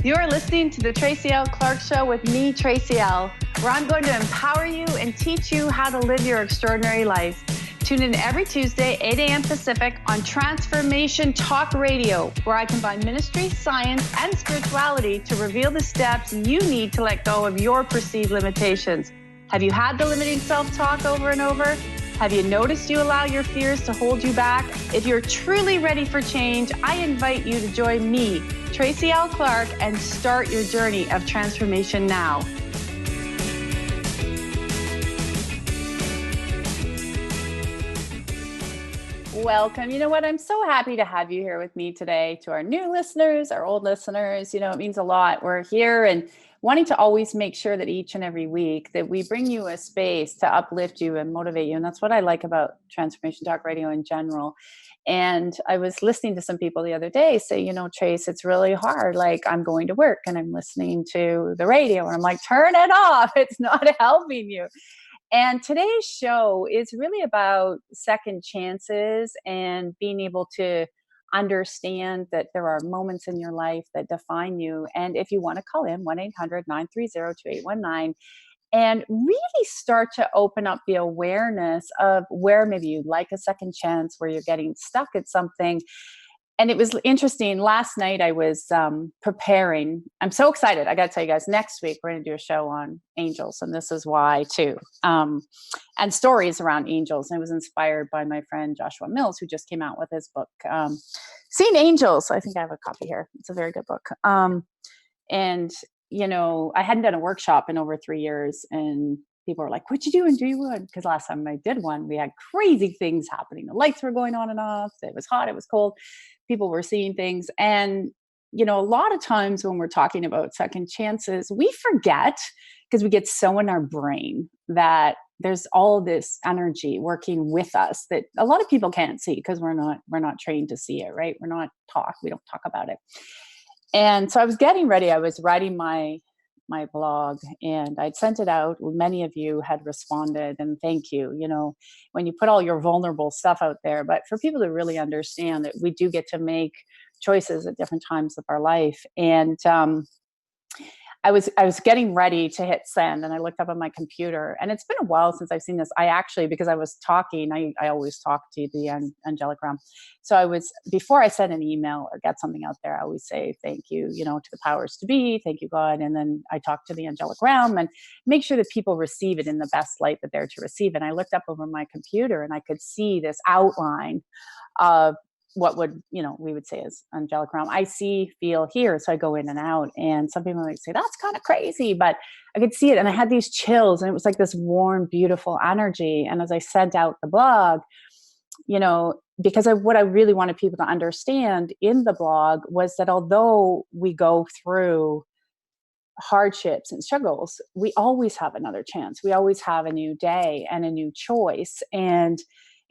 You are listening to the Tracy L. Clark Show with me, Tracy L., where I'm going to empower you and teach you how to live your extraordinary life. Tune in every Tuesday, 8 a.m. Pacific on Transformation Talk Radio, where I combine ministry, science, and spirituality to reveal the steps you need to let go of your perceived limitations. Have you had the limiting self-talk over and over? Have you noticed you allow your fears to hold you back? If you're truly ready for change, I invite you to join me, Tracy L. Clark, and start your journey of transformation now. Welcome. You know what? I'm so happy to have you here with me today. To our new listeners, our old listeners, it means a lot. We're here and wanting to always make sure that each and every week that we bring you a space to uplift you and motivate you. And that's what I like about Transformation Talk Radio in general. And I was listening to some people the other day say, Trace, it's really hard. Like, I'm going to work and I'm listening to the radio and I'm like, turn it off. It's not helping you. And today's show is really about second chances and being able to understand that there are moments in your life that define you. And if you want to call in, 1-800-930-2819, and really start to open up the awareness of where maybe you'd like a second chance, where you're getting stuck at something. And it was interesting. Last night I was preparing. I'm so excited. I got to tell you guys, next week we're going to do a show on angels. And this is why too. And stories around angels. And it was inspired by my friend Joshua Mills, who just came out with his book, Seeing Angels. I think I have a copy here. It's a very good book. And I hadn't done a workshop in over 3 years. And people were like, what you doing? Do you want? Because last time I did one, we had crazy things happening. The lights were going on and off. It was hot. It was cold. People were seeing things. And, a lot of times when we're talking about second chances, we forget, because we get so in our brain, that there's all this energy working with us that a lot of people can't see because we're not trained to see it, right? We don't talk about it. And so I was getting ready. I was writing my blog and I'd sent it out. Many of you had responded, and thank you, when you put all your vulnerable stuff out there. But for people to really understand that we do get to make choices at different times of our life. And I was getting ready to hit send, and I looked up on my computer, and it's been a while since I've seen this. Because I was talking, I always talk to the angelic realm. So before I send an email or get something out there, I always say, thank you, to the powers to be, thank you, God. And then I talk to the angelic realm and make sure that people receive it in the best light that they're to receive. And I looked up over my computer and I could see this outline of what we would say is angelic realm. I see, feel, hear. So I go in and out. And some people might say, that's kind of crazy, but I could see it. And I had these chills, and it was like this warm, beautiful energy. And as I sent out the blog, because of what I really wanted people to understand in the blog was that although we go through hardships and struggles, we always have another chance. We always have a new day and a new choice. And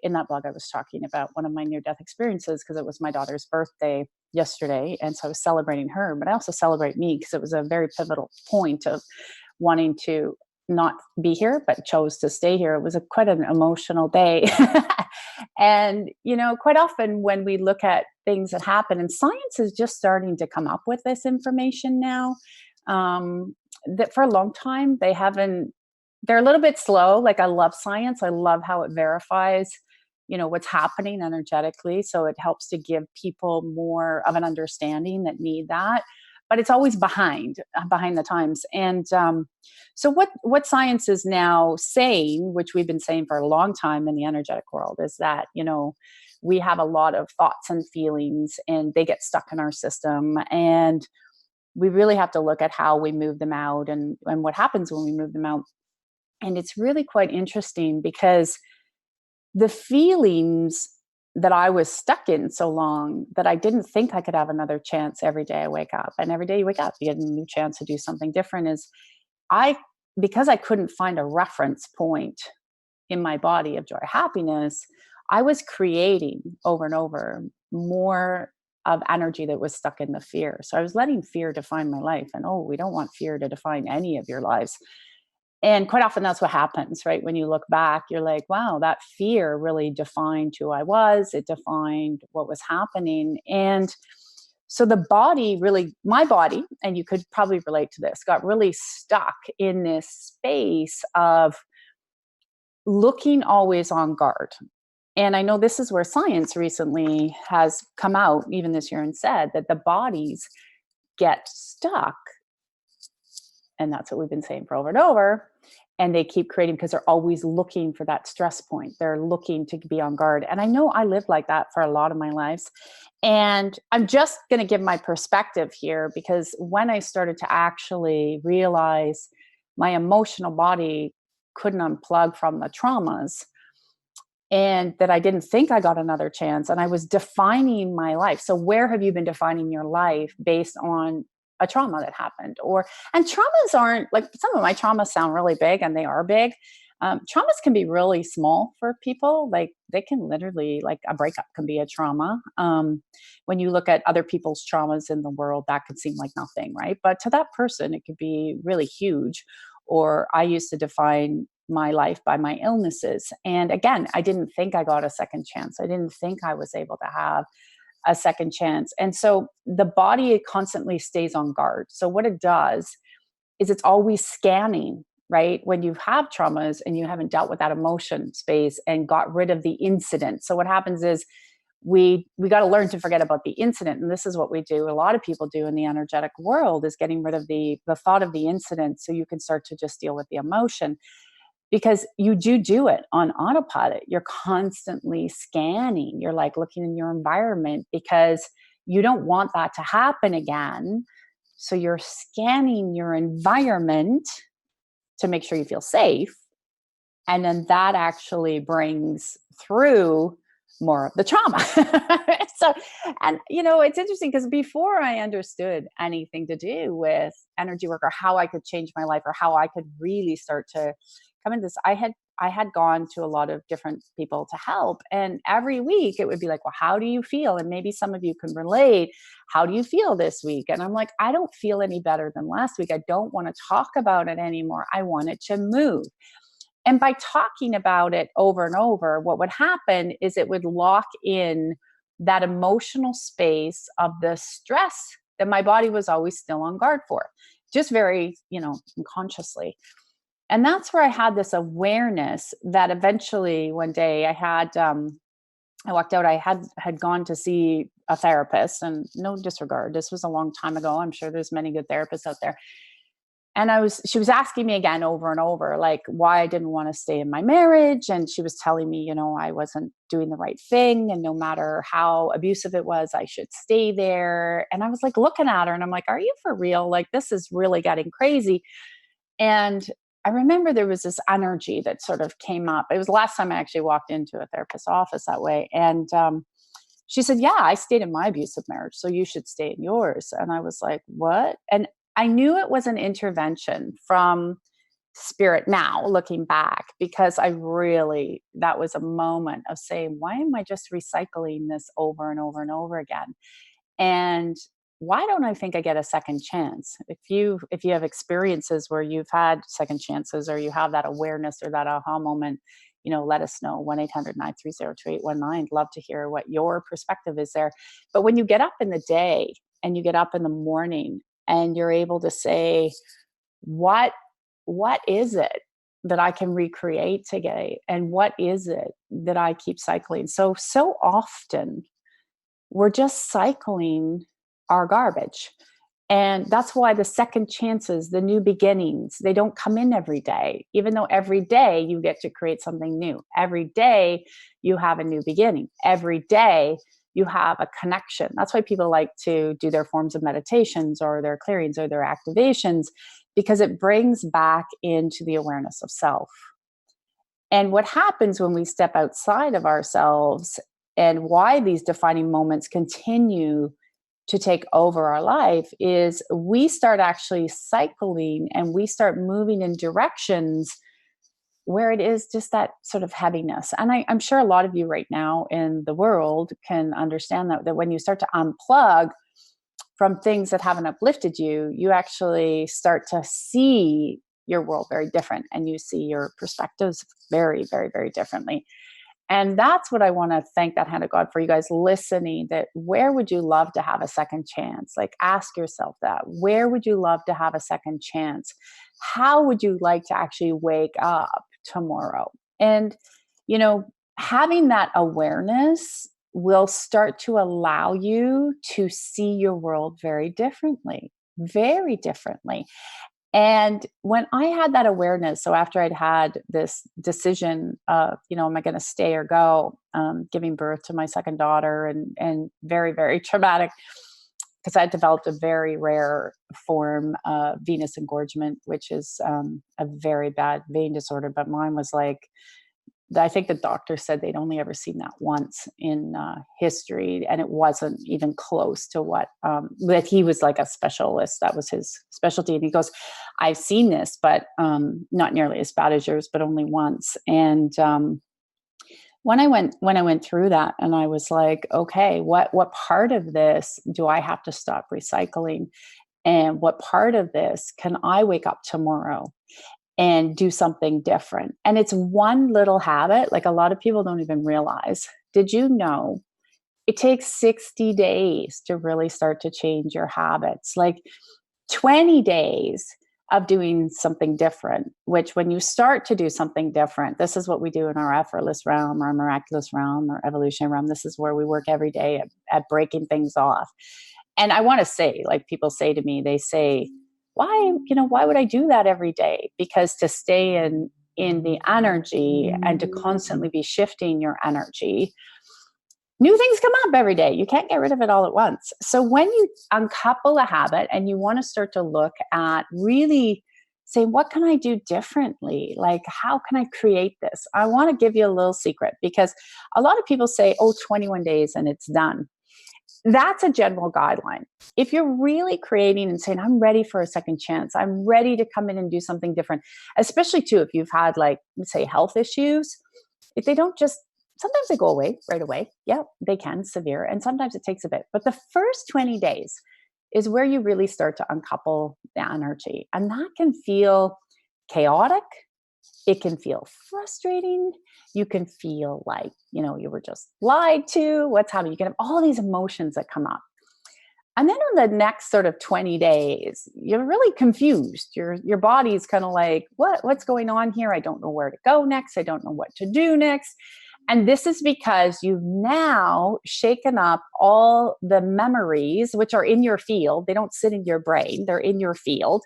in that blog, I was talking about one of my near-death experiences because it was my daughter's birthday yesterday. And so I was celebrating her, but I also celebrate me because it was a very pivotal point of wanting to not be here, but chose to stay here. It was quite an emotional day. And, quite often when we look at things that happen, and science is just starting to come up with this information now, that for a long time, they're a little bit slow. Like, I love science. I love how it verifies what's happening energetically. So it helps to give people more of an understanding that need that, but it's always behind the times. And so what science is now saying, which we've been saying for a long time in the energetic world, is that, we have a lot of thoughts and feelings and they get stuck in our system. And we really have to look at how we move them out and what happens when we move them out. And it's really quite interesting because the feelings that I was stuck in so long that I didn't think I could have another chance every day I wake up. And every day you wake up, you get a new chance to do something different. Because I couldn't find a reference point in my body of joy or happiness, I was creating over and over more of energy that was stuck in the fear. So I was letting fear define my life. And we don't want fear to define any of your lives. And quite often that's what happens, right? When you look back, you're like, wow, that fear really defined who I was. It defined what was happening. And So the body really, my body, and you could probably relate to this, got really stuck in this space of looking always on guard. And I know this is where science recently has come out, even this year, and said that the bodies get stuck. And that's what we've been saying for over and over. And they keep creating because they're always looking for that stress point. They're looking to be on guard. And I know I lived like that for a lot of my lives. And I'm just going to give my perspective here because when I started to actually realize my emotional body couldn't unplug from the traumas, and that I didn't think I got another chance, and I was defining my life. So where have you been defining your life based on a trauma that happened? Or, and traumas aren't like, some of my traumas sound really big, and they are big. Traumas can be really small for people. Like they can literally, like a breakup can be a trauma. When you look at other people's traumas in the world, that could seem like nothing, right? But to that person, it could be really huge. Or I used to define my life by my illnesses. And again, I didn't think I got a second chance. I didn't think I was able to have a second chance. And so the body constantly stays on guard. So what it does is it's always scanning, right? When you have traumas and you haven't dealt with that emotion space and got rid of the incident. So what happens is we got to learn to forget about the incident, and this is what we do, a lot of people do in the energetic world, is getting rid of the thought of the incident so you can start to just deal with the emotion, because you do it on autopilot. You're constantly scanning. You're like looking in your environment because you don't want that to happen again. So you're scanning your environment to make sure you feel safe. And then that actually brings through more of the trauma. So, and it's interesting because before I understood anything to do with energy work or how I could change my life or how I could really start to come into this, I had gone to a lot of different people to help. And every week it would be like, well, how do you feel? And maybe some of you can relate. How do you feel this week? And I'm like, I don't feel any better than last week. I don't want to talk about it anymore. I want it to move. And by talking about it over and over, what would happen is it would lock in that emotional space of the stress that my body was always still on guard for, just very, unconsciously. And that's where I had this awareness that eventually one day I walked out, I had gone to see a therapist, and no disregard, this was a long time ago. I'm sure there's many good therapists out there. And she was asking me again over and over, like why I didn't want to stay in my marriage. And she was telling me, I wasn't doing the right thing. And no matter how abusive it was, I should stay there. And I was like looking at her and I'm like, are you for real? Like, this is really getting crazy. And I remember there was this energy that sort of came up. It was the last time I actually walked into a therapist's office that way. And she said, yeah, I stayed in my abusive marriage, so you should stay in yours. And I was like, what? And I knew it was an intervention from spirit now, looking back, because that was a moment of saying, why am I just recycling this over and over and over again? And why don't I think I get a second chance? If you have experiences where you've had second chances or you have that awareness or that aha moment, let us know. 1-800-930-2819. Love to hear what your perspective is there. But when you get up in the day and you get up in the morning and you're able to say, what is it that I can recreate today? And what is it that I keep cycling? So often we're just cycling our garbage. And that's why the second chances, the new beginnings, they don't come in every day, even though every day you get to create something new. Every day you have a new beginning. Every day you have a connection. That's why people like to do their forms of meditations or their clearings or their activations, because it brings back into the awareness of self. And what happens when we step outside of ourselves, and why these defining moments continue to take over our life, is we start actually cycling and we start moving in directions where it is just that sort of heaviness. And I'm sure a lot of you right now in the world can understand that when you start to unplug from things that haven't uplifted you, you actually start to see your world very different, and you see your perspectives very, very, very differently. And that's what I want to thank that hand of God for, you guys listening, that where would you love to have a second chance? Like, ask yourself that. Where would you love to have a second chance? How would you like to actually wake up tomorrow? And, you know, having that awareness will start to allow you to see your world very differently, very differently. And when I had that awareness, so after I'd had this decision of, am I going to stay or go, giving birth to my second daughter, and very, very traumatic, because I developed a very rare form of venous engorgement, which is a very bad vein disorder. But mine was like, I think the doctor said they'd only ever seen that once in history, and it wasn't even close to what that he was like a specialist. That was his specialty, and he goes, "I've seen this, but not nearly as bad as yours, but only once." And when I went through that, and I was like, "Okay, what part of this do I have to stop recycling, and what part of this can I wake up tomorrow and do something different?" And it's one little habit, like a lot of people don't even realize. Did you know it takes 60 days to really start to change your habits? Like 20 days of doing something different, which when you start to do something different, this is what we do in our effortless realm, our miraculous realm, our evolution realm. This is where we work every day at breaking things off. And I want to say, like, people say to me, they say, why would I do that every day? Because to stay in the energy and to constantly be shifting your energy, new things come up every day. You can't get rid of it all at once. So when you uncouple a habit and you want to start to look at really say, what can I do differently? Like, how can I create this? I want to give you a little secret, because a lot of people say, 21 days and it's done. That's a general guideline. If you're really creating and saying, I'm ready for a second chance, I'm ready to come in and do something different, especially too, if you've had, like, let's say, health issues, if they don't just, sometimes they go away right away. Yeah, they can, severe. And sometimes it takes a bit. But the first 20 days is where you really start to uncouple the energy. And that can feel chaotic. It can feel frustrating. You can feel like, you were just lied to. What's happening? You can have all these emotions that come up. And then on the next sort of 20 days, you're really confused. Your body's kind of like, what's going on here? I don't know where to go next. I don't know what to do next. And this is because you've now shaken up all the memories, which are in your field. They don't sit in your brain. They're in your field.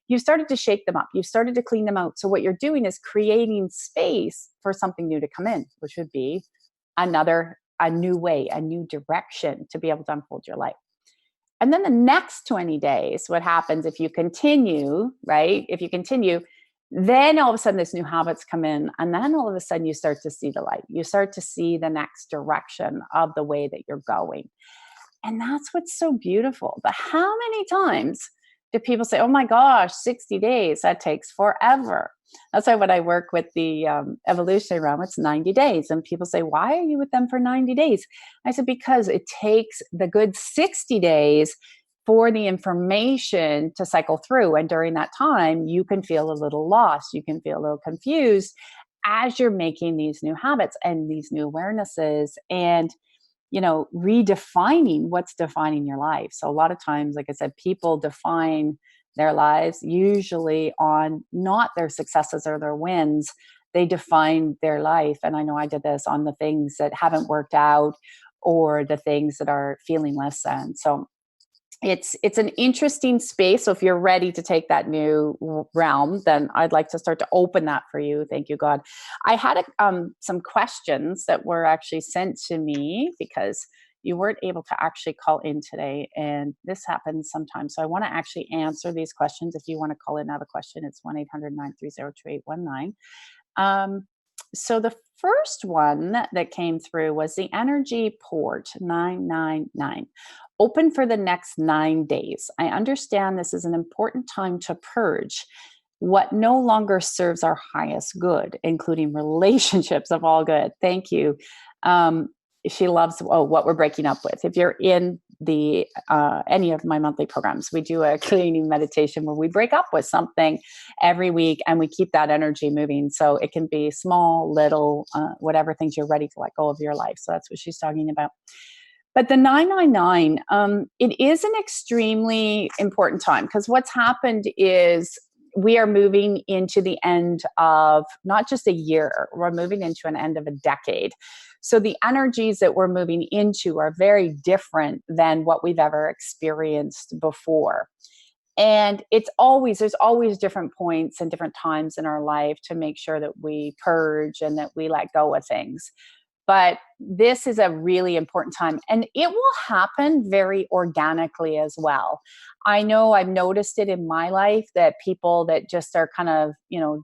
You've started to shake them up. You've started to clean them out. So what you're doing is creating space for something new to come in, which would be a new way, a new direction to be able to unfold your life. And then the next 20 days, what happens if you continue, right? If you continue, then all of a sudden this new habits come in. And then all of a sudden you start to see the light. You start to see the next direction of the way that you're going. And that's what's so beautiful. But how many times do people say, oh my gosh, 60 days, that takes forever? That's why when I work with the evolutionary realm, it's 90 days. And people say, why are you with them for 90 days? I said, because it takes the good 60 days for the information to cycle through. And during that time, you can feel a little lost. You can feel a little confused as you're making these new habits and these new awarenesses, and redefining what's defining your life. So a lot of times, like I said, people define their lives usually on not their successes or their wins. They define their life. And I know I did this on the things that haven't worked out or the things that are feeling less than. So it's an interesting space. So if you're ready to take that new realm, then I'd like to start to open that for you. Thank you, God. I had some questions that were actually sent to me because you weren't able to actually call in today. And this happens sometimes. So I want to actually answer these questions. If you want to call in and have a question, it's 1-800-930-2819. So the first one that came through was the energy port 999. Open for the next 9 days. I understand this is an important time to purge what no longer serves our highest good, including relationships of all good. Thank you. She loves what we're breaking up with. If you're in the any of my monthly programs. We do a cleaning meditation where we break up with something every week and we keep that energy moving. So it can be small, little, whatever things you're ready to let go of your life. So that's what she's talking about. But the 999, it is an extremely important time because what's happened is we are moving into the end of not just a year, we're moving into an end of a decade. So the energies that we're moving into are very different than what we've ever experienced before. And there's always different points and different times in our life to make sure that we purge and that we let go of things. But this is a really important time and it will happen very organically as well. I know I've noticed it in my life that people that just are kind of,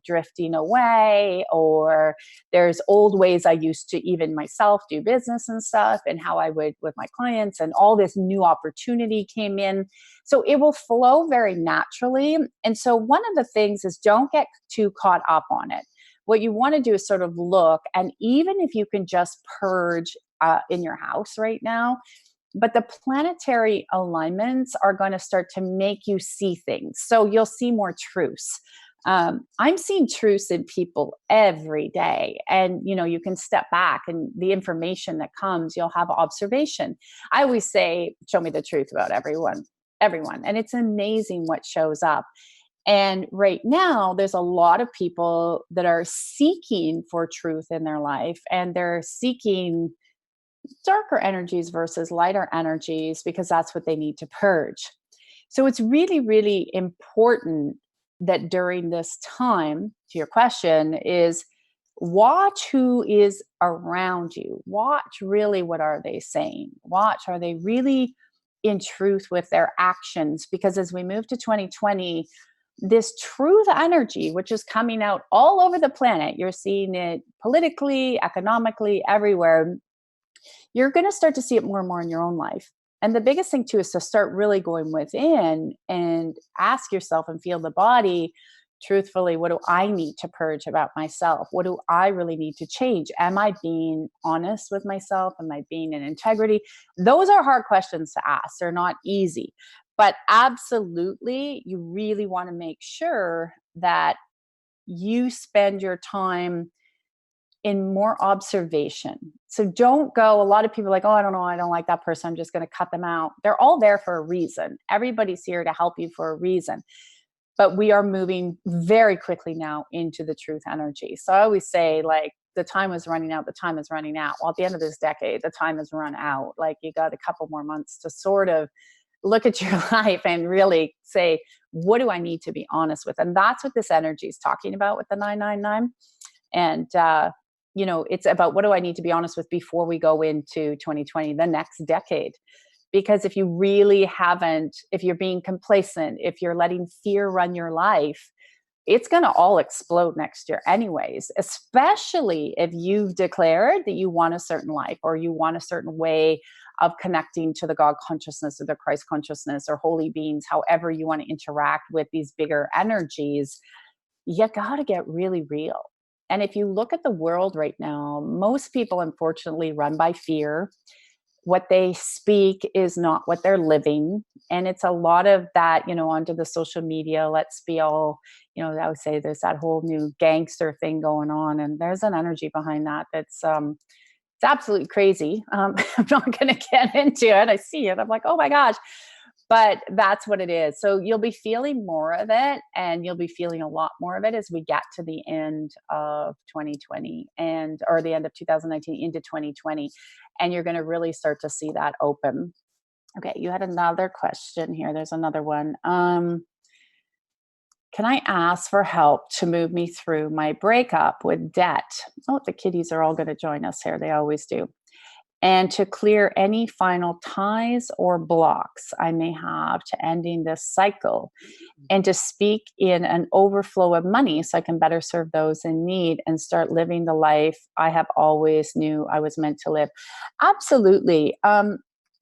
drifting away, or there's old ways I used to even myself do business and stuff and how I would with my clients, and all this new opportunity came in. So it will flow very naturally. And so one of the things is don't get too caught up on it. What you want to do is sort of look, and even if you can just purge in your house right now, but the planetary alignments are going to start to make you see things. So you'll see more truths. I'm seeing truths in people every day. And, you can step back and the information that comes, you'll have observation. I always say, show me the truth about everyone. And it's amazing what shows up. And right now, there's a lot of people that are seeking for truth in their life, and they're seeking darker energies versus lighter energies because that's what they need to purge. So it's really, really important that during this time, to your question, is watch who is around you. Watch really what are they saying. Watch, are they really in truth with their actions? Because as we move to 2020, this truth energy, which is coming out all over the planet, you're seeing it politically, economically, everywhere. You're going to start to see it more and more in your own life. And the biggest thing too is to start really going within and ask yourself and feel the body truthfully, what do I need to purge about myself? What do I really need to change? Am I being honest with myself? Am I being in integrity? Those are hard questions to ask. They're not easy. But absolutely, you really want to make sure that you spend your time in more observation. So don't go, a lot of people are like, oh, I don't know, I don't like that person, I'm just going to cut them out. They're all there for a reason. Everybody's here to help you for a reason. But we are moving very quickly now into the truth energy. So I always say, like, the time is running out, the time is running out. Well, at the end of this decade, the time has run out. Like, you got a couple more months to sort of look at your life and really say, what do I need to be honest with? And that's what this energy is talking about with the 999. And, it's about what do I need to be honest with before we go into 2020, the next decade. Because if you really haven't, if you're being complacent, if you're letting fear run your life, it's going to all explode next year anyways, especially if you've declared that you want a certain life or you want a certain way of connecting to the God consciousness or the Christ consciousness or holy beings, however you want to interact with these bigger energies. You got to get really real. And if you look at the world right now, most people unfortunately run by fear. What they speak is not what they're living. And it's a lot of that, onto the social media. Let's be all, I would say there's that whole new gangster thing going on. And there's an energy behind that that's it's absolutely crazy. I'm not going to get into it. I see it. I'm like, oh my gosh. But that's what it is. So you'll be feeling more of it, and you'll be feeling a lot more of it as we get to the end of 2020 or the end of 2019 into 2020. And you're going to really start to see that open. Okay. You had another question here. There's another one. Can I ask for help to move me through my breakup with debt? Oh, the kiddies are all going to join us here. They always do. And to clear any final ties or blocks I may have to ending this cycle, and to speak in an overflow of money so I can better serve those in need and start living the life I have always knew I was meant to live. Absolutely.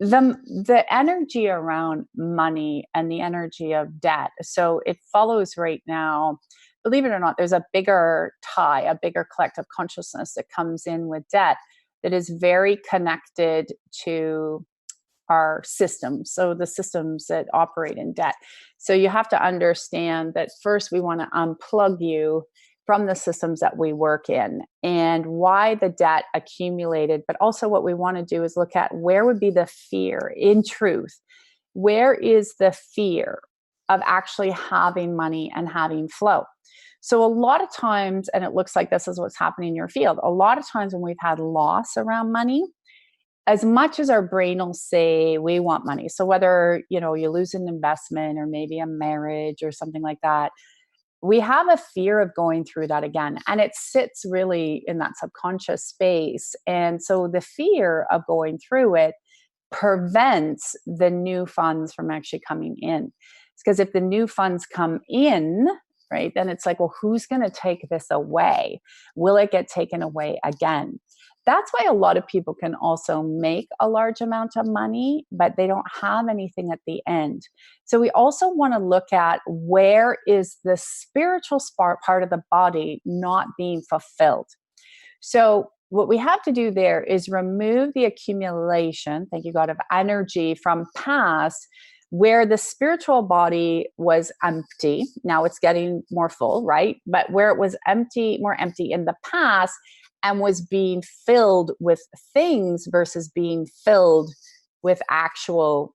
The energy around money and the energy of debt. So it follows right now, believe it or not, there's a bigger tie, a bigger collective consciousness that comes in with debt that is very connected to our systems. So the systems that operate in debt. So you have to understand that first we want to unplug you from the systems that we work in and why the debt accumulated. But also what we want to do is look at where would be the fear in truth. Where is the fear of actually having money and having flow? So a lot of times, and it looks like this is what's happening in your field, a lot of times when we've had loss around money, as much as our brain will say we want money. So whether, you lose an investment or maybe a marriage or something like that, we have a fear of going through that again. And it sits really in that subconscious space. And so the fear of going through it prevents the new funds from actually coming in. Because if the new funds come in, right, then it's like, well, who's going to take this away? Will it get taken away again? That's why a lot of people can also make a large amount of money, but they don't have anything at the end. So we also want to look at where is the spiritual part of the body not being fulfilled. So what we have to do there is remove the accumulation, thank you God, of energy from past where the spiritual body was empty. Now it's getting more full, right? But where it was empty, more empty in the past and was being filled with things versus being filled with actual,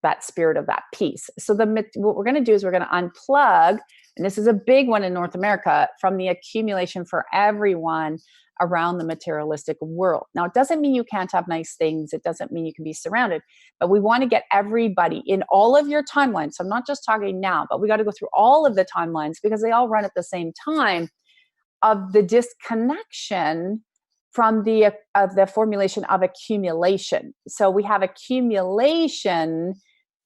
that spirit of that peace. So what we're going to do is we're going to unplug, and this is a big one in North America, from the accumulation for everyone around the materialistic world. Now, it doesn't mean you can't have nice things. It doesn't mean you can be surrounded, but we want to get everybody in all of your timelines. So I'm not just talking now, but we got to go through all of the timelines because they all run at the same time of the disconnection from the formulation of accumulation. So we have accumulation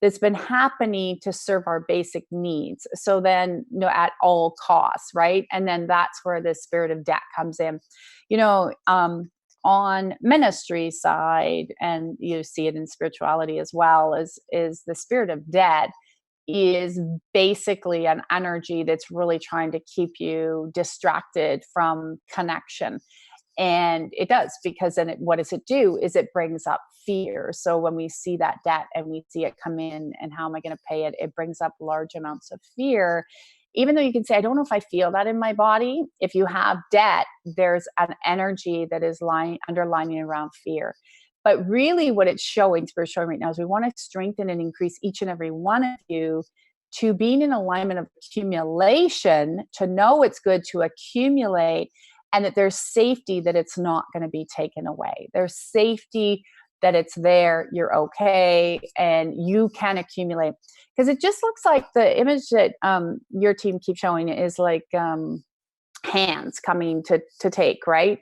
that's been happening to serve our basic needs. So then, at all costs, right? And then that's where the spirit of debt comes in. On ministry side, and you see it in spirituality as well, is the spirit of debt is basically an energy that's really trying to keep you distracted from connection. And it does, because then what does it do is it brings up fear. So when we see that debt and we see it come in and how am I going to pay it, it brings up large amounts of fear. Even though you can say, I don't know if I feel that in my body. If you have debt, there's an energy that is underlining around fear. But really what it's showing, Spirit's showing right now, is we want to strengthen and increase each and every one of you to being in alignment of accumulation, to know it's good to accumulate, and that there's safety that it's not going to be taken away. There's safety that it's there, you're okay, and you can accumulate. Because it just looks like the image that your team keeps showing is like hands coming to take, right?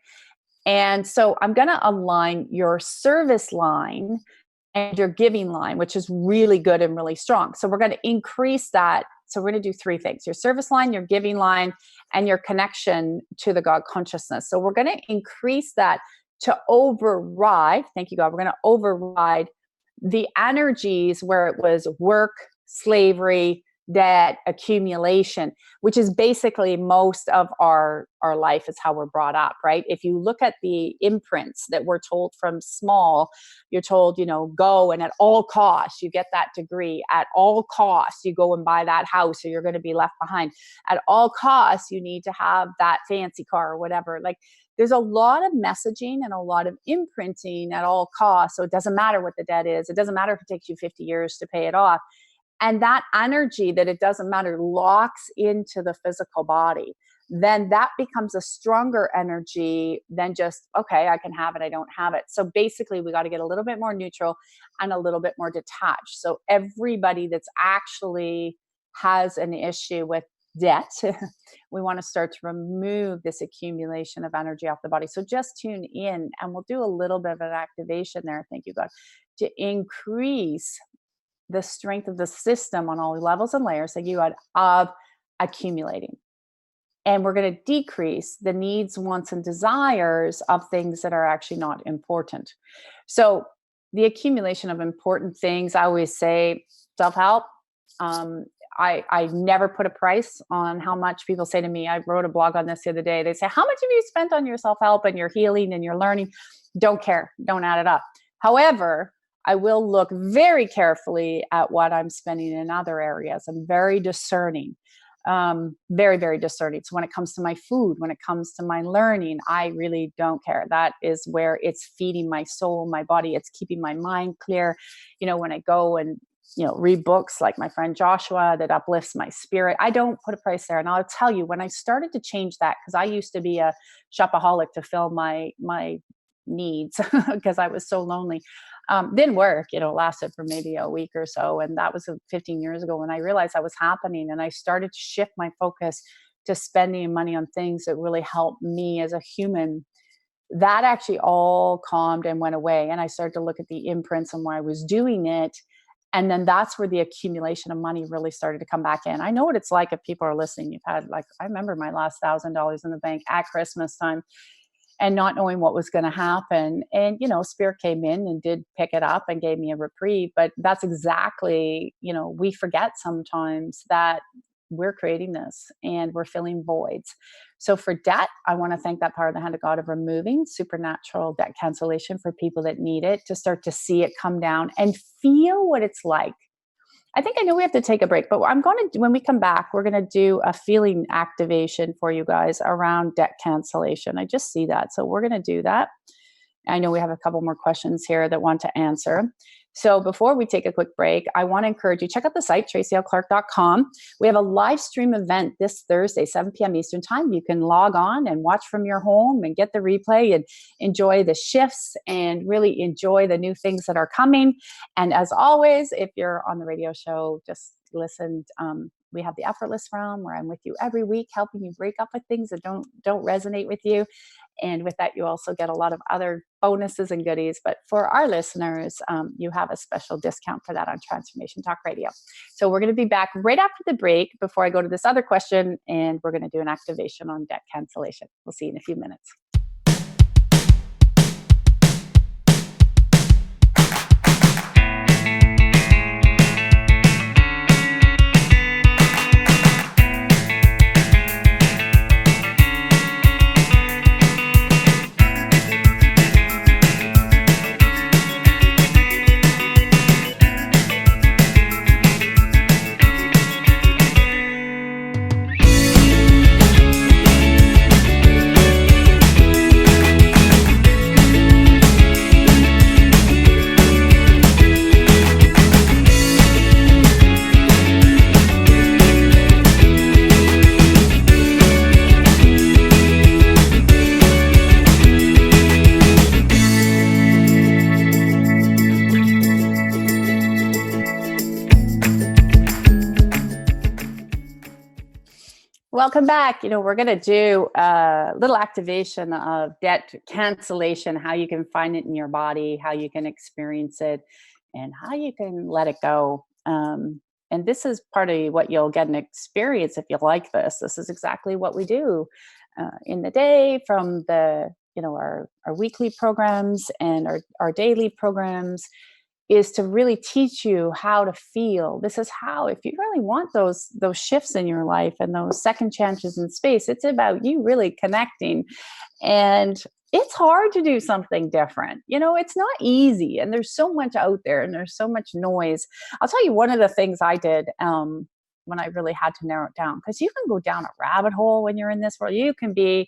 And so I'm going to align your service line and your giving line, which is really good and really strong. So we're going to increase that. So we're going to do three things: your service line, your giving line, and your connection to the God consciousness. So we're going to increase that to override, thank you God, we're going to override the energies where it was work, slavery, debt, accumulation, which is basically most of our life is how we're brought up, right? If you look at the imprints that we're told from small, you're told, go and at all costs, you get that degree. At all costs, you go and buy that house or you're going to be left behind. At all costs, you need to have that fancy car or whatever. Like there's a lot of messaging and a lot of imprinting at all costs. So it doesn't matter what the debt is. It doesn't matter if it takes you 50 years to pay it off. And that energy that it doesn't matter locks into the physical body. Then that becomes a stronger energy than just, okay, I can have it, I don't have it. So basically we got to get a little bit more neutral and a little bit more detached. So everybody that's actually has an issue with debt, we want to start to remove this accumulation of energy off the body. So just tune in and we'll do a little bit of an activation there. Thank you, God, to increase the strength of the system on all levels and layers that you had of accumulating. And we're going to decrease the needs, wants, and desires of things that are actually not important. So the accumulation of important things, I always say self-help. I never put a price on how much people say to me. I wrote a blog on this the other day. They say, how much have you spent on your self-help and your healing and your learning? Don't care. Don't add it up. However, I will look very carefully at what I'm spending in other areas. I'm very discerning, very, very discerning. So when it comes to my food, when it comes to my learning, I really don't care. That is where it's feeding my soul, my body. It's keeping my mind clear. When I go and read books like my friend Joshua that uplifts my spirit, I don't put a price there. And I'll tell you, when I started to change that, because I used to be a shopaholic to fill my needs because I was so lonely. Didn't work, lasted for maybe a week or so. And that was 15 years ago when I realized that was happening. And I started to shift my focus to spending money on things that really helped me as a human. That actually all calmed and went away. And I started to look at the imprints and why I was doing it. And then that's where the accumulation of money really started to come back in. I know what it's like if people are listening. You've had, like, I remember my last $1,000 in the bank at Christmas time and not knowing what was going to happen. And, Spirit came in and did pick it up and gave me a reprieve. But that's exactly, we forget sometimes that we're creating this and we're filling voids. So for debt, I want to thank that part of the hand of God of removing supernatural debt cancellation for people that need it, to start to see it come down and feel what it's like. I think I know we have to take a break, but when we come back, we're going to do a feeling activation for you guys around debt cancellation. I just see that. So we're going to do that. I know we have a couple more questions here that want to answer. So before we take a quick break, I want to encourage you, check out the site, tracylclark.com. We have a live stream event this Thursday, 7 p.m. Eastern time. You can log on and watch from your home and get the replay and enjoy the shifts and really enjoy the new things that are coming. And as always, if you're on the radio show, just listen. We have the Effortless Realm, where I'm with you every week, helping you break up with things that don't resonate with you. And with that, you also get a lot of other bonuses and goodies. But for our listeners, you have a special discount for that on Transformation Talk Radio. So we're going to be back right after the break before I go to this other question, and we're going to do an activation on debt cancellation. We'll see you in a few minutes. Welcome back. We're going to do a little activation of debt cancellation, how you can find it in your body, how you can experience it, and how you can let it go. And this is part of what you'll get an experience if you like this. This is exactly what we do in the day, from the, our weekly programs and our daily programs, is to really teach you how to feel. This is how, if you really want those shifts in your life and those second chances in space, it's about you really connecting. And it's hard to do something different. It's not easy. And there's so much out there and there's so much noise. I'll tell you one of the things I did when I really had to narrow it down, because you can go down a rabbit hole when you're in this world. You can be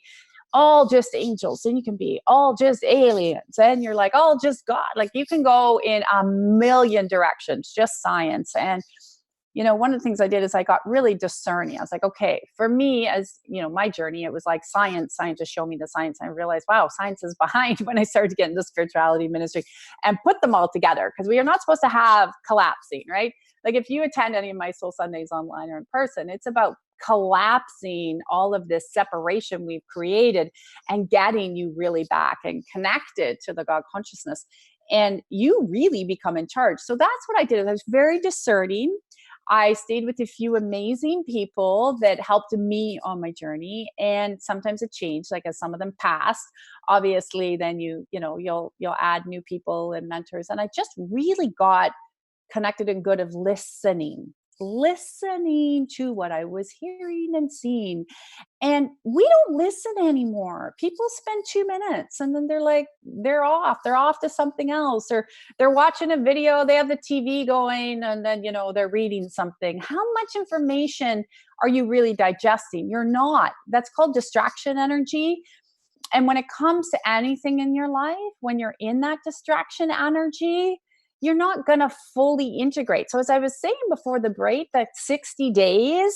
all just angels, and you can be all just aliens, and you're like all just God. Like, you can go in a million directions, just science. And one of the things I did is I got really discerning. I was like, okay, for me, as my journey, it was like science just showed me the science. And I realized, wow, science is behind when I started to get into spirituality, ministry, and put them all together, because we are not supposed to have collapsing, right? Like, if you attend any of my Soul Sundays online or in person, it's about collapsing all of this separation we've created and getting you really back and connected to the God consciousness, and you really become in charge. So that's what I did. I was very discerning. I stayed with a few amazing people that helped me on my journey, and sometimes it changed. Like, as some of them passed, obviously, then you'll add new people and mentors. And I just really got connected and good of listening. listening to what I was hearing and seeing. And we don't listen anymore. People spend 2 minutes and then they're like, they're off. They're off to something else, or they're watching a video, they have the TV going, and then, they're reading something. How much information are you really digesting? You're not. That's called distraction energy. And when it comes to anything in your life, when you're in that distraction energy, you're not going to fully integrate. So, as I was saying before the break, that 60 days,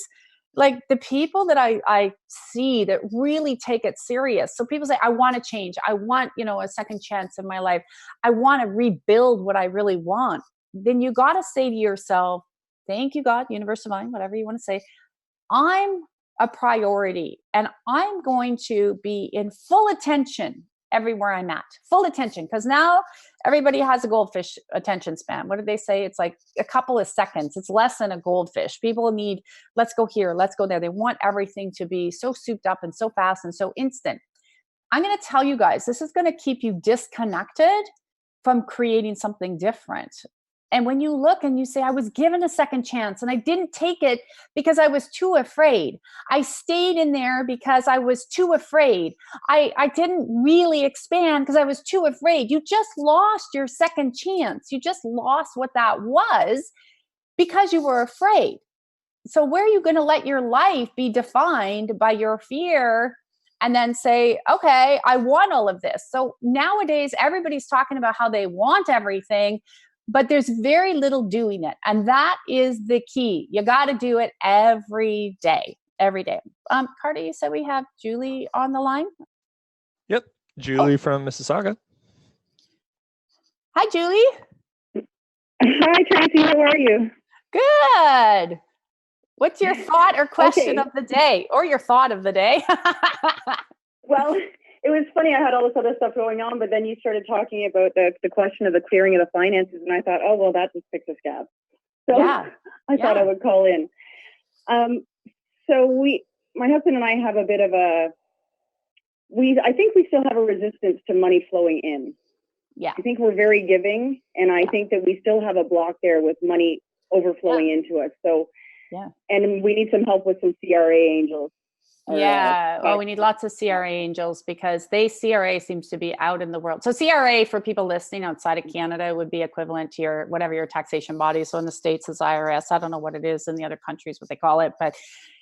like the people that I see that really take it serious. So people say, I want to change. I want, a second chance in my life. I want to rebuild what I really want. Then you got to say to yourself, thank you, God, universe, divine, whatever you want to say. I'm a priority and I'm going to be in full attention everywhere I'm at. Full attention. Because now everybody has a goldfish attention span. What did they say? It's like a couple of seconds. It's less than a goldfish. People need, let's go here, let's go there. They want everything to be so souped up and so fast and so instant. I'm going to tell you guys, this is going to keep you disconnected from creating something different. And when you look and you say, I was given a second chance and I didn't take it because I was too afraid. I stayed in there because I was too afraid. I didn't really expand because I was too afraid. You just lost your second chance. You just lost what that was because you were afraid. So where are you going to let your life be defined by your fear and then say, okay, I want all of this? So nowadays, everybody's talking about how they want everything, but there's very little doing it. And that is the key. You got to do it every day, every day. Carter, you said we have Julie on the line? Yep. Julie from Mississauga. Hi, Julie. Hi, Tracy. How are you? Good. What's your thought or question of the day, or your thought of the day? Well, it was funny. I had all this other stuff going on, but then you started talking about the question of the clearing of the finances, and I thought, oh, well, that just picks a scab. So yeah. I thought I would call in. So my husband and I have a bit of I think we still have a resistance to money flowing in. Yeah. I think we're very giving, and I think that we still have a block there with money overflowing into us. So, and we need some help with some CRA angels. Well, we need lots of CRA angels because CRA seems to be out in the world. So CRA, for people listening outside of Canada, would be equivalent to your taxation body. So in the States is IRS. I don't know what it is in the other countries, what they call it, but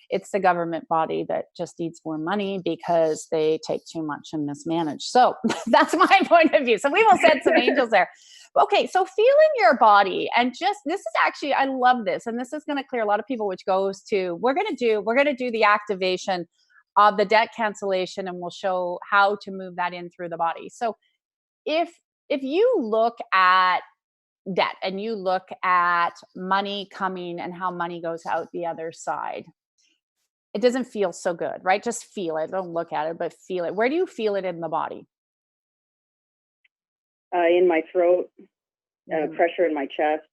it's the government body that just needs more money because they take too much and mismanage. So that's my point of view. So we will send some angels there. Okay, so feeling your body, and this is actually, I love this, and this is going to clear a lot of people, which goes to, we're going to do the activation of the debt cancellation, and we'll show how to move that in through the body. So if you look at debt and you look at money coming and how money goes out the other side, it doesn't feel so good, right? Just feel it. Don't look at it, but feel it. Where do you feel it in the body? In my throat, pressure in my chest,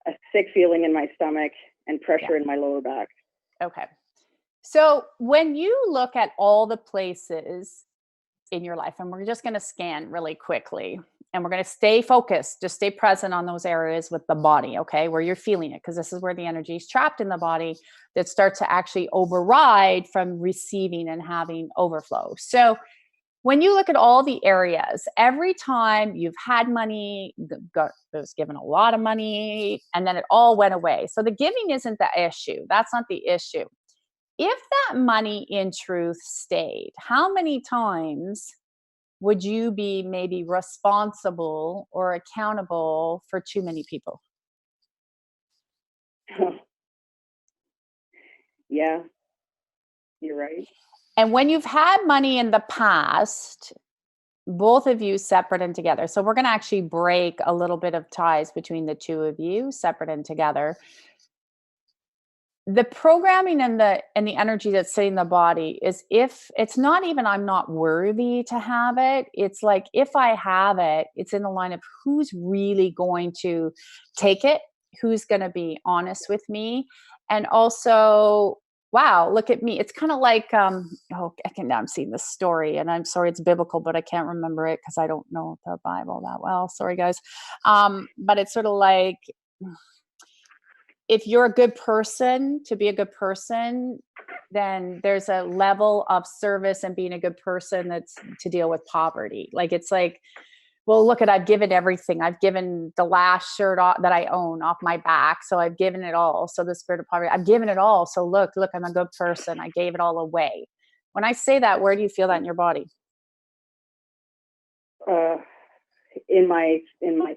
a sick feeling in my stomach, and pressure in my lower back. Okay. So when you look at all the places in your life, and we're just going to scan really quickly, and we're going to stay focused, just stay present on those areas with the body, okay, where you're feeling it, because this is where the energy is trapped in the body that starts to actually override from receiving and having overflow. So when you look at all the areas, every time you've had money, was given a lot of money, and then it all went away. So the giving isn't the issue. That's not the issue. If that money in truth stayed, how many times would you be maybe responsible or accountable for too many people? Yeah, you're right. And when you've had money in the past, both of you separate and together. So we're going to actually break a little bit of ties between the two of you, separate and together. The programming and the energy that's sitting in the body is, if it's not even I'm not worthy to have it, it's like, if I have it, it's in the line of who's really going to take it, who's going to be honest with me, and also, wow, look at me. It's kind of like, I'm seeing this story, and I'm sorry, it's biblical, but I can't remember it because I don't know the Bible that well. Sorry, guys. But it's sort of like, if you're a good person, to be a good person, then there's a level of service and being a good person that's to deal with poverty. Like, it's like, well, look at, I've given everything. I've given the last shirt that I own off my back. So I've given it all. So the spirit of poverty, I've given it all. So look, I'm a good person. I gave it all away. When I say that, where do you feel that in your body? In my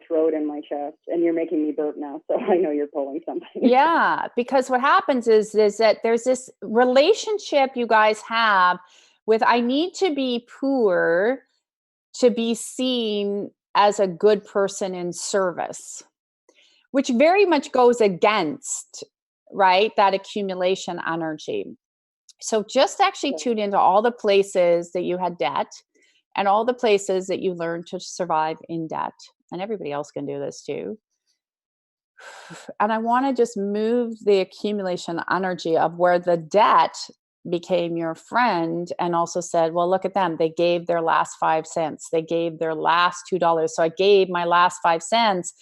throat and my chest, and you're making me burp now, so I know you're pulling something. Yeah, because what happens is that there's this relationship you guys have with, I need to be poor to be seen as a good person in service, which very much goes against, right, that accumulation energy. So just actually tune into all the places that you had debt and all the places that you learned to survive in debt. And everybody else can do this too. And I want to just move the accumulation energy of where the debt became your friend, and also said, well, look at them. They gave their last 5 cents. They gave their last $2. So I gave my last 5 cents,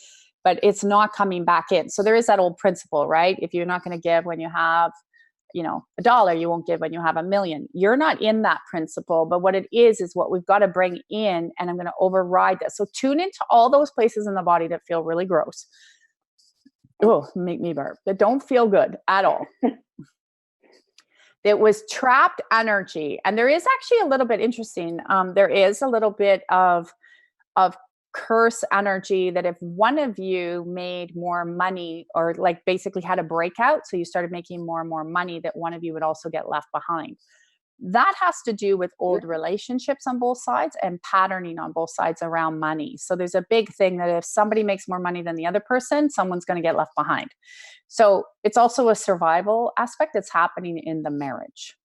but it's not coming back in. So there is that old principle, right? If you're not going to give when you have, $1, you won't give when you have 1,000,000. You're not in that principle, but what it is what we've got to bring in, and I'm going to override that. So tune into all those places in the body that feel really gross. Oh, make me burp. That don't feel good at all. It was trapped energy. And there is actually a little bit interesting. There is a little bit of curse energy, that if one of you made more money, or like basically had a breakout, so you started making more and more money, that one of you would also get left behind. That has to do with old relationships on both sides and patterning on both sides around money. So there's a big thing that if somebody makes more money than the other person, someone's going to get left behind. So it's also a survival aspect that's happening in the marriage.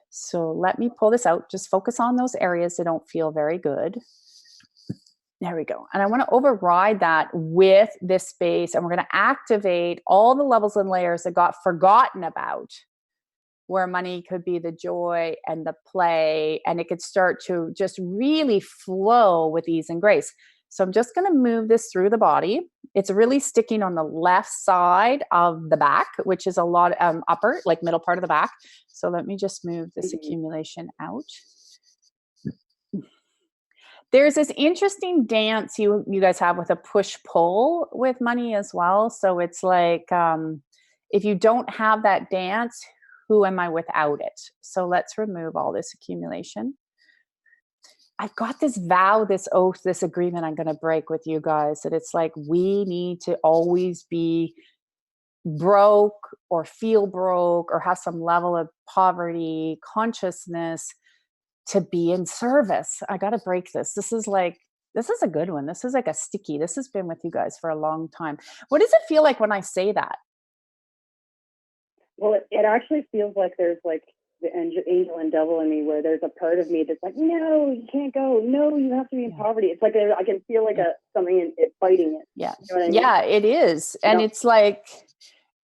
So let me pull this out. Just focus on those areas that don't feel very good. There we go. And I want to override that with this space. And we're going to activate all the levels and layers that got forgotten about, where money could be the joy and the play, and it could start to just really flow with ease and grace. So I'm just going to move this through the body. It's really sticking on the left side of the back, which is a lot upper, like middle part of the back. So let me just move this accumulation out. There's this interesting dance you guys have with a push-pull with money as well. So it's like, if you don't have that dance, who am I without it? So let's remove all this accumulation. I've got this vow, this oath, this agreement I'm going to break with you guys, that it's like, we need to always be broke or feel broke or have some level of poverty consciousness to be in service. I got to break this. This is a good one. This is like a sticky. This has been with you guys for a long time. What does it feel like when I say that? Well, it actually feels like there's like the angel and devil in me, where there's a part of me that's like, no, you can't go. No, you have to be in poverty. It's like I can feel like something in it fighting it. Yeah. You know what I mean? Yeah, it is. And it's like,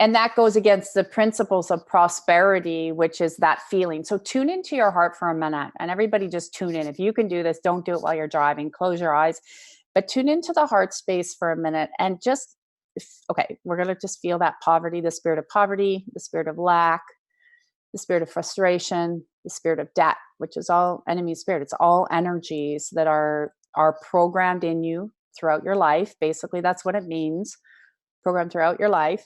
and that goes against the principles of prosperity, which is that feeling. So tune into your heart for a minute, and everybody just tune in. If you can do this, don't do it while you're driving. Close your eyes, but tune into the heart space for a minute, and just, okay, we're going to just feel that poverty, the spirit of poverty, the spirit of lack, the spirit of frustration, the spirit of debt, which is all enemy spirit. It's all energies that are programmed in you throughout your life. Basically, that's what it means. Programmed throughout your life.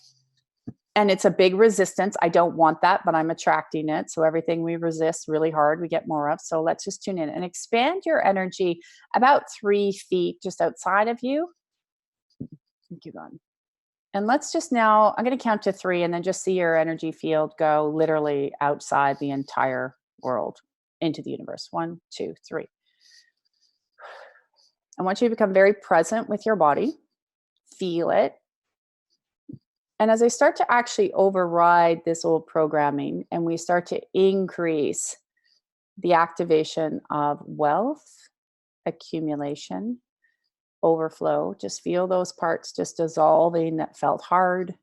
And it's a big resistance. I don't want that, but I'm attracting it. So everything we resist really hard, we get more of. So let's just tune in and expand your energy about 3 feet just outside of you. Thank you, God. And let's just now, I'm going to count to 3 and then just see your energy field go literally outside the entire world into the universe. 1, 2, 3. I want you to become very present with your body. Feel it. And as I start to actually override this old programming, and we start to increase the activation of wealth, accumulation, overflow, just feel those parts just dissolving that felt hard,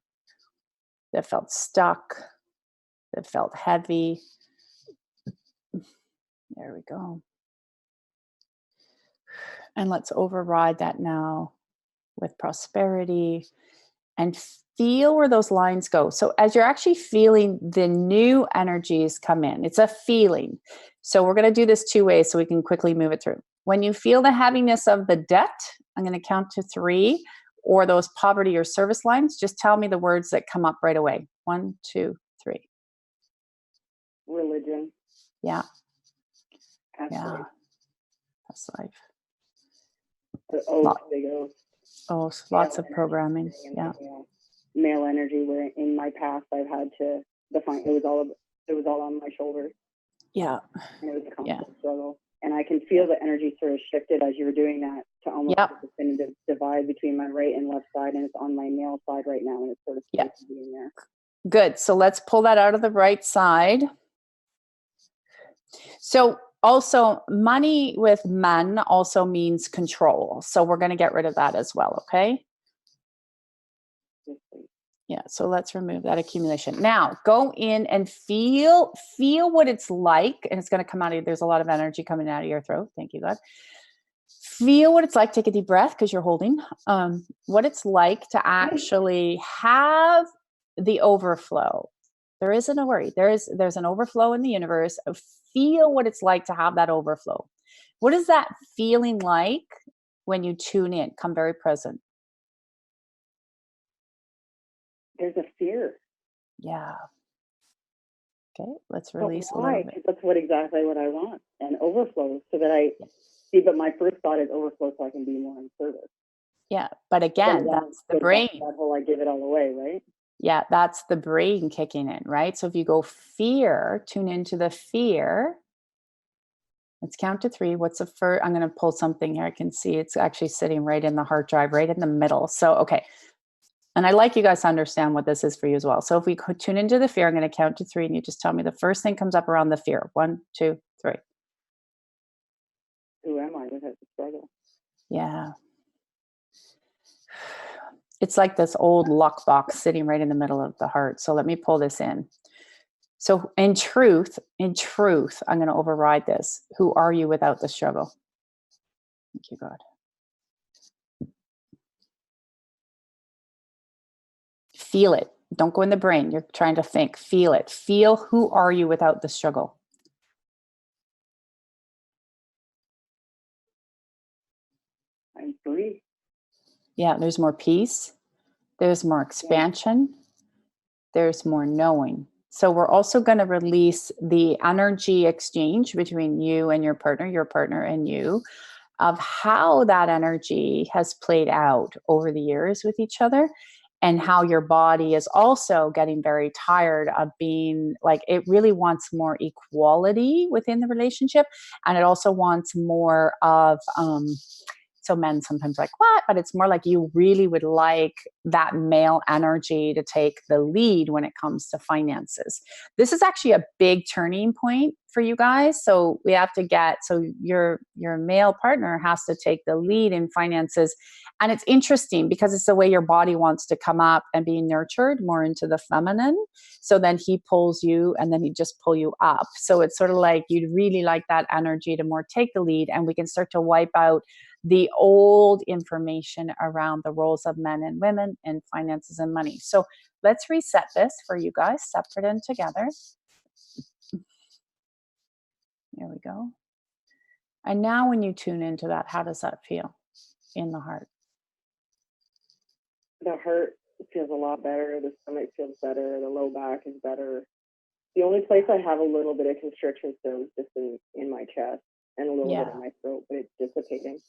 that felt stuck, that felt heavy. There we go. And let's override that now with prosperity and feel where those lines go. So as you're actually feeling the new energies come in, it's a feeling. So we're going to do this 2 ways so we can quickly move it through. When you feel the heaviness of the debt, I'm going to count to 3, or those poverty or service lines, just tell me the words that come up right away. 1, 2, 3. Religion. Yeah. Past Yeah. life. Past life. The oath, big oath. Oh, lots of programming. Yeah. Male energy, where in my past I've had to define, it was all on my shoulders. Yeah. And it was a constant struggle. And I can feel the energy sort of shifted as you were doing that to almost a definitive divide between my right and left side, and it's on my male side right now, and it's sort of supposed to be in there. Good. So let's pull that out of the right side. So also, money with men also means control. So we're going to get rid of that as well, okay? Yeah, so let's remove that accumulation. Now, go in and feel what it's like, and it's going to come out of you. There's a lot of energy coming out of your throat. Thank you, God. Feel what it's like. Take a deep breath because you're holding. What it's like to actually have the overflow. There isn't a worry. There's an overflow in the universe. Feel what it's like to have that overflow. What is that feeling like when you tune in? Come very present. There's a fear. Yeah. Okay, let's release a little bit. Because that's exactly what I want. And overflow, so that I see, but my first thought is overflow so I can be more in service. Yeah, but again, that's the brain. That whole I give it all away, right? Yeah, that's the brain kicking in, right? So if you go fear, tune into the fear. Let's count to 3. What's the first? I'm going to pull something here. I can see it's actually sitting right in the heart drive, right in the middle. So, okay. And I'd like you guys to understand what this is for you as well. So if we could tune into the fear, I'm going to count to 3, and you just tell me the first thing comes up around the fear. 1, 2, 3. Who am I without the struggle? Yeah. It's like this old luck box sitting right in the middle of the heart. So let me pull this in. So in truth, I'm going to override this. Who are you without the struggle? Thank you, God. Feel it. Don't go in the brain. You're trying to think. Feel it. Feel who are you without the struggle. I'm free. Yeah, there's more peace. There's more expansion. There's more knowing. So we're also going to release the energy exchange between you and your partner and you, of how that energy has played out over the years with each other, and how your body is also getting very tired of being like, it really wants more equality within the relationship. And it also wants more of, so men sometimes like, what? But it's more like you really would like that male energy to take the lead when it comes to finances. This is actually a big turning point for you guys. So we have to so your male partner has to take the lead in finances. And it's interesting because it's the way your body wants to come up and be nurtured more into the feminine. So then he pulls you and then he just pull you up. So it's sort of like you'd really like that energy to more take the lead, and we can start to wipe out the old information around the roles of men and women in finances and money. So let's reset this for you guys, separate and together. There we go. And now when you tune into that, how does that feel in the heart? The heart feels a lot better. The stomach feels better. The low back is better. The only place I have a little bit of constriction still is just in my chest and a little bit in my throat, but it's dissipating.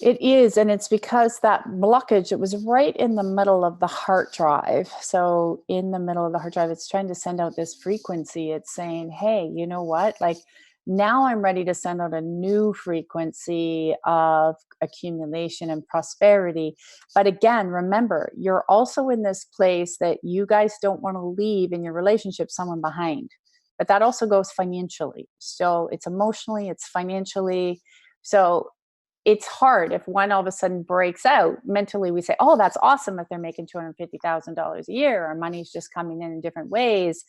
It is, and it's because that blockage, it was right in the middle of the heart drive. So in the middle of the heart drive, it's trying to send out this frequency. It's saying, hey, you know what? Like, now I'm ready to send out a new frequency of accumulation and prosperity. But again, remember, you're also in this place that you guys don't want to leave in your relationship someone behind. But that also goes financially. So it's emotionally, it's financially. So it's hard if one all of a sudden breaks out. Mentally, we say, oh, that's awesome if they're making $250,000 a year. Our money's just coming in different ways.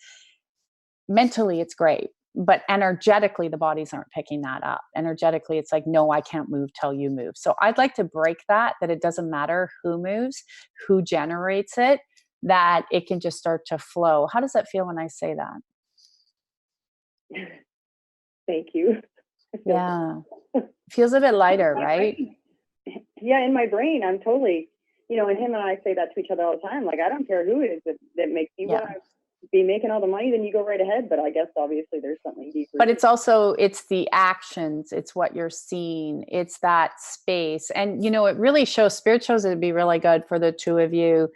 Mentally, it's great. But energetically, the bodies aren't picking that up. Energetically, it's like, no, I can't move till you move. So I'd like to break that it doesn't matter who moves, who generates it. that it can just start to flow. How does that feel when I say that? Thank you. Yeah. Feels a bit lighter, right? Yeah, in my brain, I'm totally, and him and I say that to each other all the time. Like, I don't care who it is that makes you want to be making all the money, then you go right ahead. But I guess obviously there's something deeper. But it's also, it's the actions, it's what you're seeing, it's that space. And, it really shows, Spirit shows it'd be really good for the two of you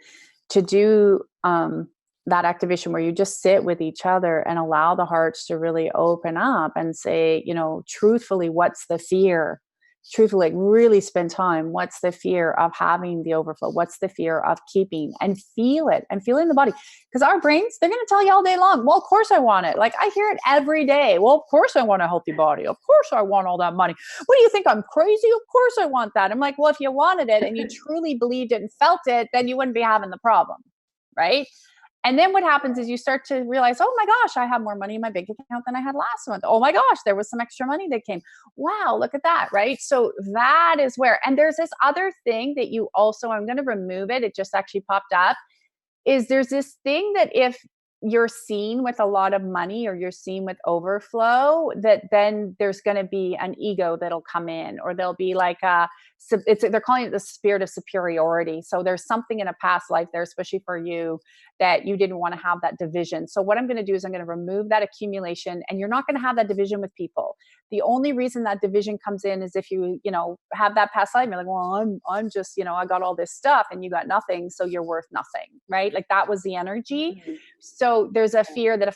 to do that activation where you just sit with each other and allow the hearts to really open up and say, truthfully, what's the fear? Truthfully, like really spend time. What's the fear of having the overflow? What's the fear of keeping? And feel it and feel it in the body. Because our brains, they're going to tell you all day long, well, of course I want it. Like I hear it every day. Well, of course I want a healthy body. Of course I want all that money. What do you think? I'm crazy? Of course I want that. I'm like, well, if you wanted it and you truly believed it and felt it, then you wouldn't be having the problem. Right. And then what happens is you start to realize, oh my gosh, I have more money in my bank account than I had last month. Oh my gosh, there was some extra money that came. Wow, look at that, right? So that is where, and there's this other thing that you also, I'm going to remove it. It just actually popped up, is there's this thing that if you're seen with a lot of money or you're seen with overflow, that then there's going to be an ego that'll come in, or there'll be like they're calling it the spirit of superiority. So there's something in a past life there, especially for you, that you didn't want to have that division. So what I'm going to do is I'm going to remove that accumulation, and you're not going to have that division with people. The only reason that division comes in is if you have that past life. You're like, well, I'm just, I got all this stuff and you got nothing, so you're worth nothing, right? Like that was the energy. Mm-hmm. So there's a fear that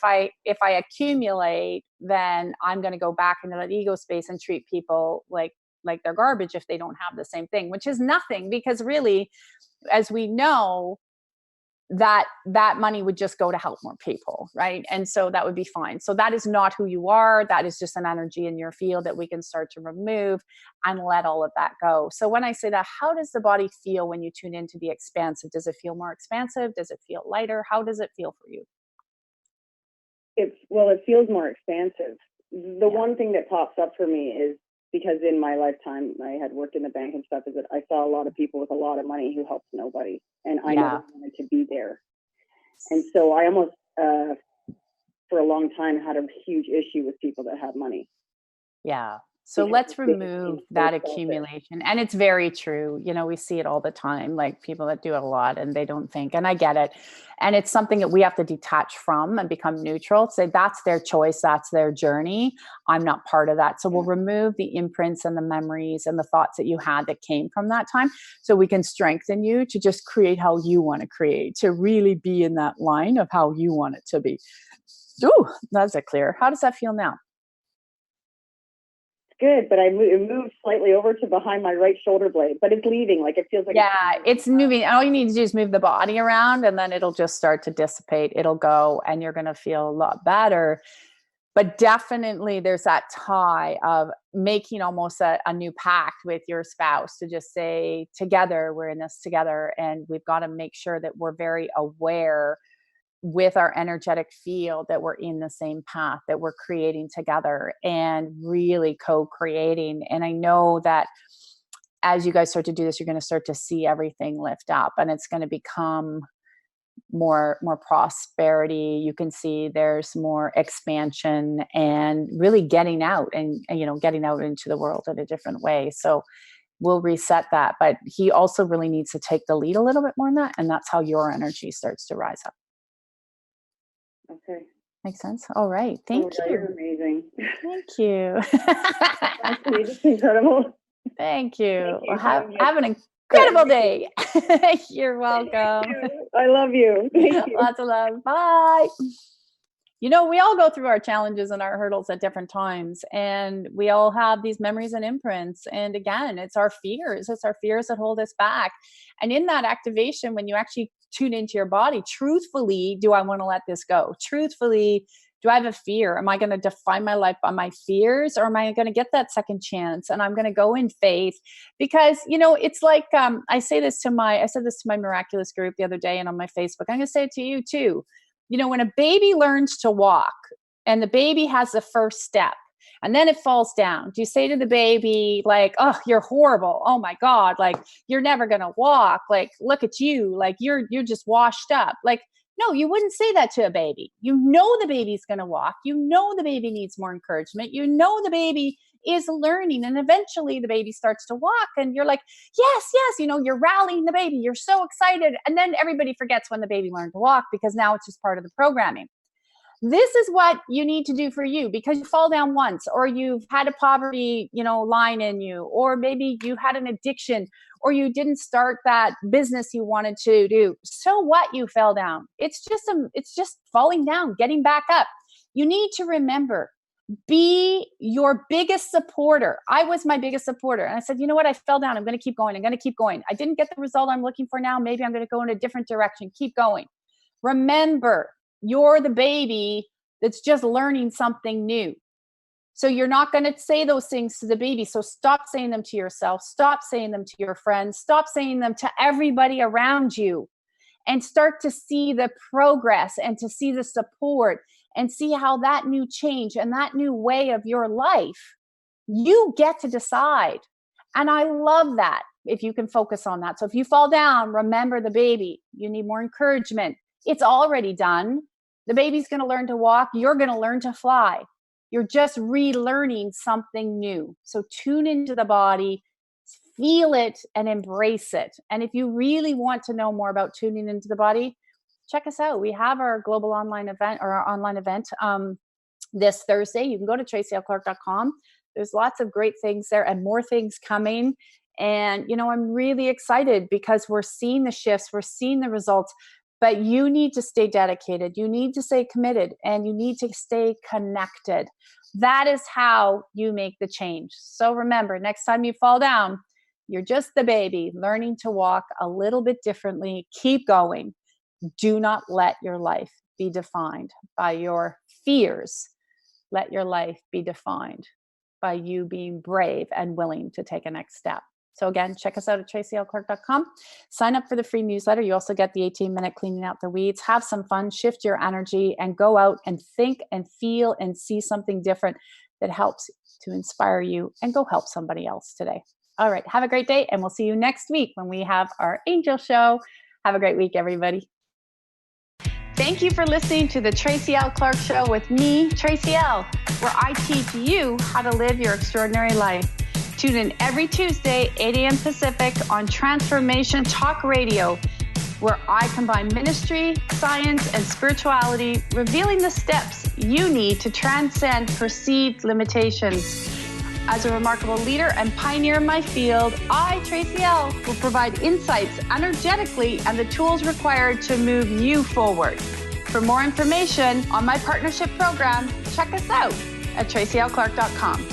if I accumulate, then I'm going to go back into that ego space and treat people like they're garbage if they don't have the same thing, which is nothing, because really, as we know, that money would just go to help more people, right? And so that would be fine. So that is not who you are. That is just an energy in your field that we can start to remove and let all of that go. So when I say that, how does the body feel when you tune into the expansive? Does it feel more expansive? Does it feel lighter? How does it feel for you? It feels more expansive. The one thing that pops up for me is, because in my lifetime I had worked in the bank and stuff, is that I saw a lot of people with a lot of money who helped nobody, and I never wanted to be there. And so I almost, for a long time, had a huge issue with people that had money. Yeah. So let's remove that accumulation. And it's very true. We see it all the time, like people that do it a lot and they don't think, and I get it. And it's something that we have to detach from and become neutral, say that's their choice, that's their journey. I'm not part of that. So we'll remove the imprints and the memories and the thoughts that you had that came from that time, so we can strengthen you to just create how you want to create, to really be in that line of how you want it to be. Ooh, that's a clear. How does that feel now? Good, but it moved slightly over to behind my right shoulder blade, but it's leaving. Like it feels like it's moving. All you need to do is move the body around, and then it'll just start to dissipate. It'll go, and you're going to feel a lot better. But definitely there's that tie of making almost a new pact with your spouse to just say, together, we're in this together, and we've got to make sure that we're very aware with our energetic field that we're in the same path, that we're creating together and really co-creating. And I know that as you guys start to do this, you're going to start to see everything lift up, and it's going to become more prosperity. You can see there's more expansion and really getting out and getting out into the world in a different way. So we'll reset that. But he also really needs to take the lead a little bit more in that. And that's how your energy starts to rise up. Okay. Makes sense. All right. Thank you. You're amazing. Thank you. That's incredible. Thank you. Well, have an incredible day. You're welcome. I love you. Thank you. Lots of love. Bye. We all go through our challenges and our hurdles at different times, and we all have these memories and imprints. And again, it's our fears. It's our fears that hold us back. And in that activation, when you actually tune into your body, truthfully, do I want to let this go? Truthfully, do I have a fear? Am I going to define my life by my fears, or am I going to get that second chance? And I'm going to go in faith, because, it's like, I said this to my miraculous group the other day and on my Facebook. I'm going to say it to you too. When a baby learns to walk and the baby has the first step, And then it falls down. Do you say to the baby, like, oh, you're horrible. Oh my God. Like, you're never going to walk. Like, look at you. Like, you're just washed up. Like, no, you wouldn't say that to a baby. You know, the baby's going to walk. You know, the baby needs more encouragement. You know, the baby is learning, and eventually the baby starts to walk and you're like, yes, yes, you know, you're rallying the baby. You're so excited. And then everybody forgets when the baby learned to walk because now it's just part of the programming. This is what you need to do for you, because you fall down once, or you've had a poverty, line in you, or maybe you had an addiction, or you didn't start that business you wanted to do. So what? You fell down. It's just falling down, getting back up. You need to remember, be your biggest supporter. I was my biggest supporter. And I said, you know what? I fell down. I'm going to keep going. I'm going to keep going. I didn't get the result I'm looking for now. Maybe I'm going to go in a different direction. Keep going. Remember, you're the baby that's just learning something new. So you're not going to say those things to the baby. So stop saying them to yourself. Stop saying them to your friends. Stop saying them to everybody around you, and start to see the progress and to see the support and see how that new change and that new way of your life, you get to decide. And I love that if you can focus on that. So if you fall down, remember the baby. You need more encouragement. It's already done. The baby's going to learn to walk. You're going to learn to fly. You're just relearning something new. So tune into the body, feel it, and embrace it. And if you really want to know more about tuning into the body, check us out. We have our global online event, or our online event this Thursday. You can go to tracylclark.com. There's lots of great things there and more things coming. And, I'm really excited because we're seeing the shifts, we're seeing the results. But you need to stay dedicated. You need to stay committed, and you need to stay connected. That is how you make the change. So remember, next time you fall down, you're just the baby learning to walk a little bit differently. Keep going. Do not let your life be defined by your fears. Let your life be defined by you being brave and willing to take a next step. So again, check us out at tracylclark.com. Sign up for the free newsletter. You also get the 18-minute cleaning out the weeds. Have some fun, shift your energy, and go out and think and feel and see something different that helps to inspire you, and go help somebody else today. All right. Have a great day, and we'll see you next week when we have our Angel Show. Have a great week, everybody. Thank you for listening to the Tracy L. Clark Show with me, Tracy L., where I teach you how to live your extraordinary life. Tune in every Tuesday, 8 a.m. Pacific, on Transformation Talk Radio, where I combine ministry, science, and spirituality, revealing the steps you need to transcend perceived limitations. As a remarkable leader and pioneer in my field, I, Tracy L., will provide insights energetically and the tools required to move you forward. For more information on my partnership program, check us out at tracylclark.com.